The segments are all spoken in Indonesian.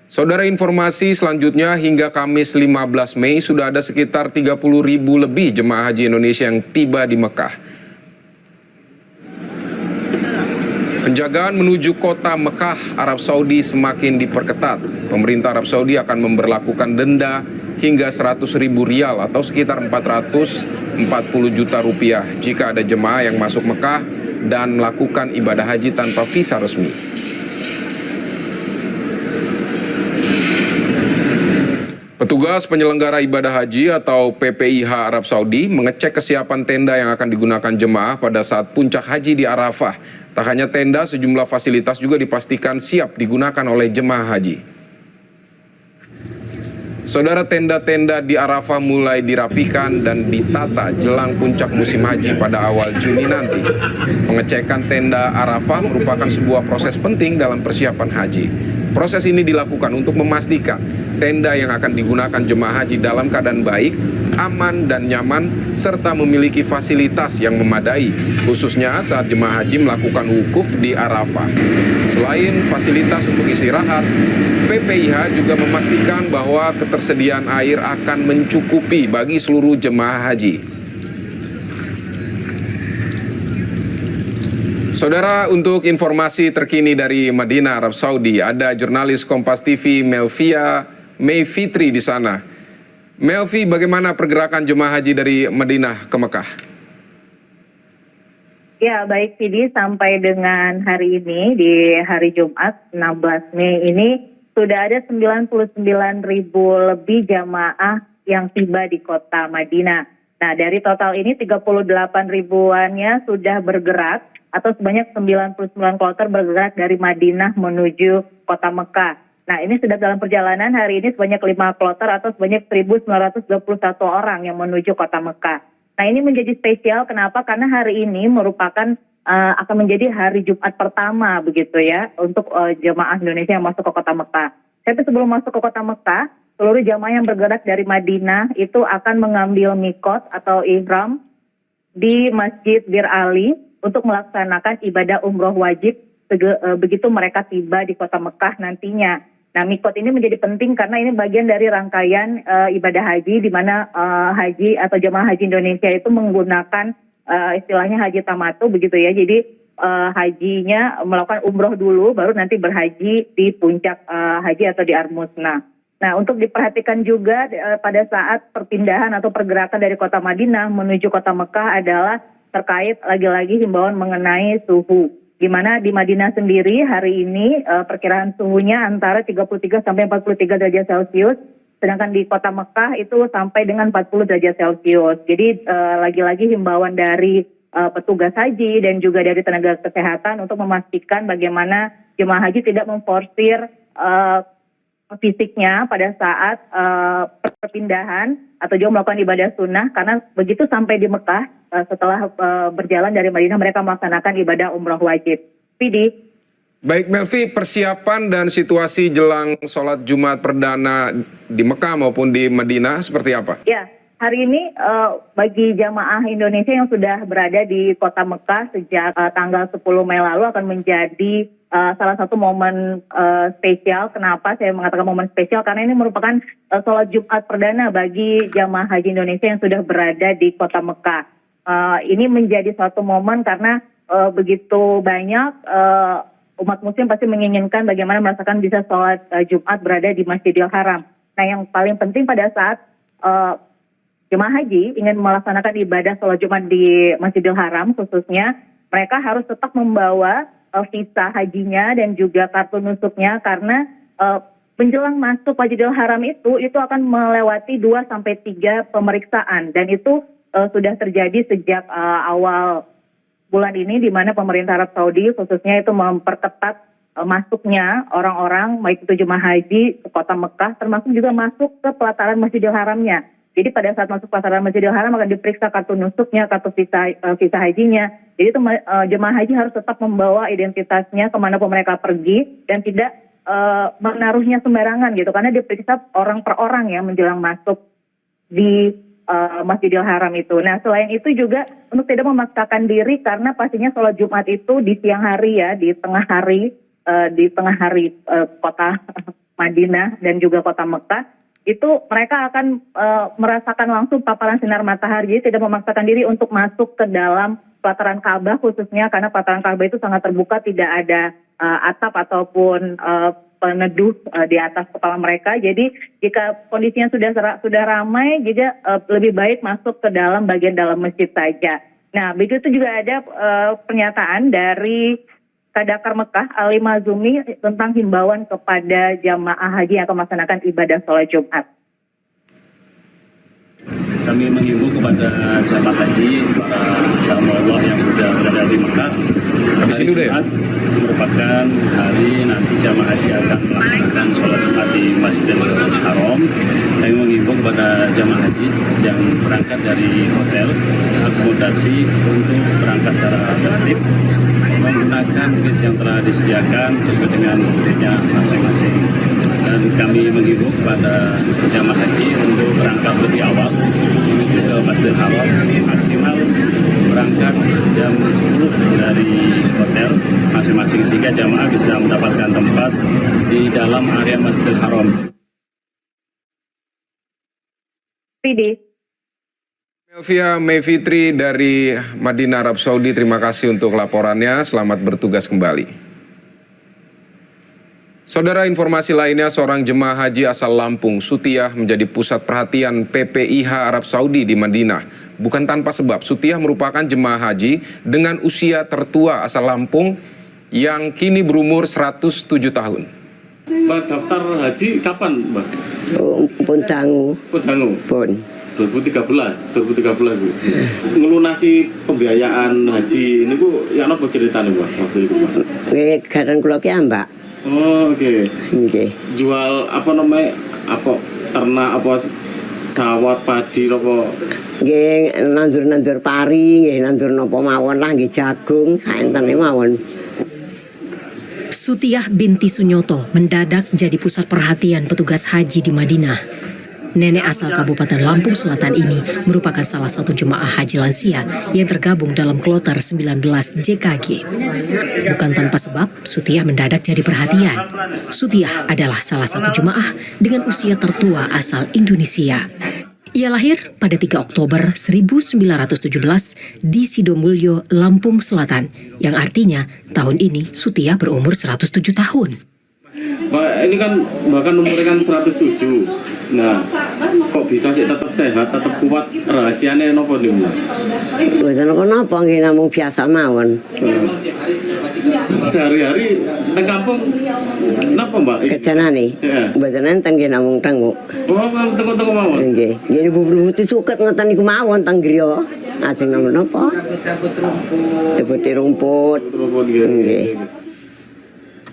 Saudara, informasi selanjutnya, hingga Kamis 15 Mei sudah ada sekitar 30.000 lebih jemaah haji Indonesia yang tiba di Mekah. Penjagaan menuju kota Mekah, Arab Saudi semakin diperketat. Pemerintah Arab Saudi akan memberlakukan denda hingga 100.000 rial atau sekitar 440 juta rupiah jika ada jemaah yang masuk Mekah dan melakukan ibadah haji tanpa visa resmi. Petugas penyelenggara ibadah haji atau PPIH Arab Saudi mengecek kesiapan tenda yang akan digunakan jemaah pada saat puncak haji di Arafah. Tak hanya tenda, sejumlah fasilitas juga dipastikan siap digunakan oleh jemaah haji. Saudara, tenda-tenda di Arafah mulai dirapikan dan ditata jelang puncak musim haji pada awal Juni nanti. Pengecekan tenda Arafah merupakan sebuah proses penting dalam persiapan haji. Proses ini dilakukan untuk memastikan tenda yang akan digunakan jemaah haji dalam keadaan baik, aman dan nyaman, serta memiliki fasilitas yang memadai, khususnya saat jemaah haji melakukan wukuf di Arafah. Selain fasilitas untuk istirahat, PPIH juga memastikan bahwa ketersediaan air akan mencukupi bagi seluruh jemaah haji. Saudara, untuk informasi terkini dari Madinah, Arab Saudi, ada jurnalis Kompas TV Mei Fitri di sana. Melvi, bagaimana pergerakan jemaah haji dari Madinah ke Mekah? Ya, baik Fidi, sampai dengan hari ini, di hari Jumat 16 Mei ini, sudah ada 99.000 lebih jamaah yang tiba di kota Madinah. Nah, dari total ini 38 ribuannya sudah bergerak, atau sebanyak 99 kloter bergerak dari Madinah menuju kota Mekah. Nah, ini sudah dalam perjalanan hari ini sebanyak 5 kloter atau sebanyak 1.921 orang yang menuju kota Mekah. Nah, ini menjadi spesial, kenapa? Karena hari ini merupakan akan menjadi hari Jumat pertama begitu ya untuk jemaah Indonesia yang masuk ke kota Mekah. Tapi sebelum masuk ke kota Mekah, seluruh jemaah yang bergerak dari Madinah itu akan mengambil mikot atau ihram di Masjid Bir Ali untuk melaksanakan ibadah umroh wajib begitu mereka tiba di kota Mekah nantinya. Nah, mikot ini menjadi penting karena ini bagian dari rangkaian ibadah haji di mana haji atau jemaah haji Indonesia itu menggunakan istilahnya haji tamatu begitu ya. Jadi hajinya melakukan umroh dulu baru nanti berhaji di puncak haji atau di Armusna. Nah, untuk diperhatikan juga pada saat perpindahan atau pergerakan dari kota Madinah menuju kota Mekah adalah terkait lagi-lagi himbauan mengenai suhu. Di mana di Madinah sendiri hari ini perkiraan suhunya antara 33 sampai 43 derajat Celcius, sedangkan di kota Mekah itu sampai dengan 40 derajat Celcius. Jadi lagi-lagi himbauan dari petugas haji dan juga dari tenaga kesehatan untuk memastikan bagaimana jemaah haji tidak memforsir fisiknya pada saat perpindahan atau juga melakukan ibadah sunnah, karena begitu sampai di Mekah setelah berjalan dari Madinah mereka melaksanakan ibadah umroh wajib. Fidi. Baik Melvi, persiapan dan situasi jelang sholat Jumat perdana di Mekah maupun di Madinah seperti apa? Ya, hari ini bagi jamaah Indonesia yang sudah berada di kota Mekah sejak tanggal 10 Mei lalu akan menjadi salah satu momen spesial. Kenapa saya mengatakan momen spesial? Karena ini merupakan sholat Jumat perdana bagi jamaah haji Indonesia yang sudah berada di kota Mekah. Ini menjadi suatu momen karena begitu banyak umat muslim pasti menginginkan bagaimana merasakan bisa sholat Jumat berada di Masjidil Haram. Nah, yang paling penting pada saat jemaah haji ingin melaksanakan ibadah sholat Jumat di Masjidil Haram khususnya, mereka harus tetap membawa visa hajinya dan juga kartu nusuknya, karena menjelang masuk Masjidil Haram itu akan melewati 2-3 pemeriksaan, dan itu sudah terjadi sejak awal bulan ini, di mana pemerintah Arab Saudi khususnya itu memperketat masuknya orang-orang baik itu jemaah haji ke kota Mekah, termasuk juga masuk ke pelataran Masjidil Haramnya. Jadi pada saat masuk pelataran Masjidil Haram akan diperiksa kartu nusuknya, kartu visa hajinya. Jadi itu jemaah haji harus tetap membawa identitasnya kemanapun mereka pergi dan tidak menaruhnya sembarangan gitu, karena diperiksa orang per orang ya menjelang masuk di Masjidil Haram itu. Nah, selain itu juga untuk tidak memaksakan diri, karena pastinya sholat Jumat itu di siang hari ya, di tengah hari di tengah hari kota Madinah dan juga kota Mekah, itu mereka akan merasakan langsung paparan sinar matahari, jadi tidak memaksakan diri untuk masuk ke dalam pelataran Ka'bah khususnya, karena pelataran Ka'bah itu sangat terbuka, tidak ada atap ataupun peneduh di atas kepala mereka. Jadi jika kondisinya sudah ramai, juga lebih baik masuk ke dalam bagian dalam masjid saja. Nah, begitu juga ada pernyataan dari Kadakar Mekah Ali Mazumi tentang himbauan kepada jamaah haji yang akan melaksanakan ibadah sholat Jumat. Kami menghimbau kepada jamaah haji, para hamba Allah yang sudah berada di Mekah. Hari Jumat merupakan hari nanti jamaah haji akan melaksanakan sholat Jumat di Masjidil Haram. Kami menghimbau kepada jamaah haji yang berangkat dari hotel akomodasi untuk berangkat secara tertib, menggunakan bis yang telah disediakan sesuai dengan budgetnya masing-masing. Dan kami menghimbau kepada jamaah haji untuk berangkat lebih awal menuju ke Masjidil Haram, maksimal berangkat jam 10 dari hotel masing-masing sehingga jamaah bisa mendapatkan tempat di dalam area Masjidil Haram. Melvia Mayfitri dari Madinah, Arab Saudi, terima kasih untuk laporannya. Selamat bertugas kembali. Saudara, informasi lainnya, seorang jemaah haji asal Lampung, Sutiyah, menjadi pusat perhatian PPIH Arab Saudi di Madinah. Bukan tanpa sebab, Sutiyah merupakan jemaah haji dengan usia tertua asal Lampung yang kini berumur 107 tahun. Mbak, daftar haji kapan, Mbak? Pun dangu. Pun dangu? Pun. 2013 Bu. Ngelunasi pembiayaan haji ini ku yang apa ceritanya, Mbak, waktu itu, Mbak? Garan kula ki ambak. Oh, oke. Nggih. Jual apa namanya? Apa ternak apa sawat padi apa? Nggih nandur-nandur pari, nggih nandur napa mawon lah, nggih jagung, saentene mawon. Sutiyah binti Sunyoto mendadak jadi pusat perhatian petugas haji di Madinah. Nenek asal Kabupaten Lampung Selatan ini merupakan salah satu jemaah haji lansia yang tergabung dalam kloter 19 JKG. Bukan tanpa sebab, Sutiyah mendadak jadi perhatian. Sutiyah adalah salah satu jemaah dengan usia tertua asal Indonesia. Ia lahir pada 3 Oktober 1917 di Sidomulyo, Lampung Selatan, yang artinya tahun ini Sutiyah berumur 107 tahun. Mbak, ini kan bahkan umurnya kan 107. Nah, kok bisa sih tetap sehat, tetap kuat? Rahasianya nopo nih, Mbak? Boten napa nggih namung biasa mawon. Sehari-hari teng kampung napa, Mbak? Kerjanane. Boten enten nggih namung tengu. Oh, kan tengok-tengok mawon. Nggih. Nggih bubur putih suket ngoten niku mawon teng griya. Ajeng namung napa? Cabut rumput. Nggih.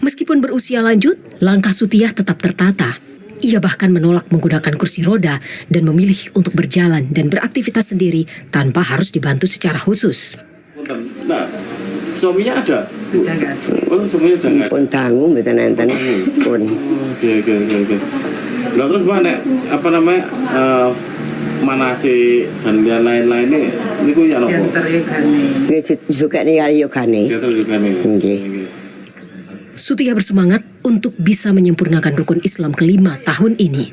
Meskipun berusia lanjut, langkah Sutiyah tetap tertata. Ia bahkan menolak menggunakan kursi roda dan memilih untuk berjalan dan beraktivitas sendiri tanpa harus dibantu secara khusus. Nah, suaminya ada? Sudah nggak ada. Oh, suaminya sudah nggak ada. Pun dangu mboten enten pun. Oke. Nah, terus Mbak, apa namanya, manase dan yang lain-lainnya niku ya napa? Nggih disukani kali yogane. Nggih. Sutiyah bersemangat untuk bisa menyempurnakan rukun Islam kelima tahun ini.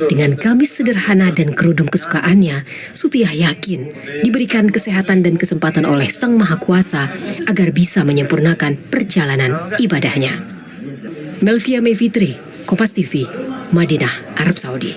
Dengan gamis sederhana dan kerudung kesukaannya, Sutiyah yakin diberikan kesehatan dan kesempatan oleh Sang Maha Kuasa agar bisa menyempurnakan perjalanan ibadahnya. Melvia Mayfitri, Kompas TV, Madinah, Arab Saudi.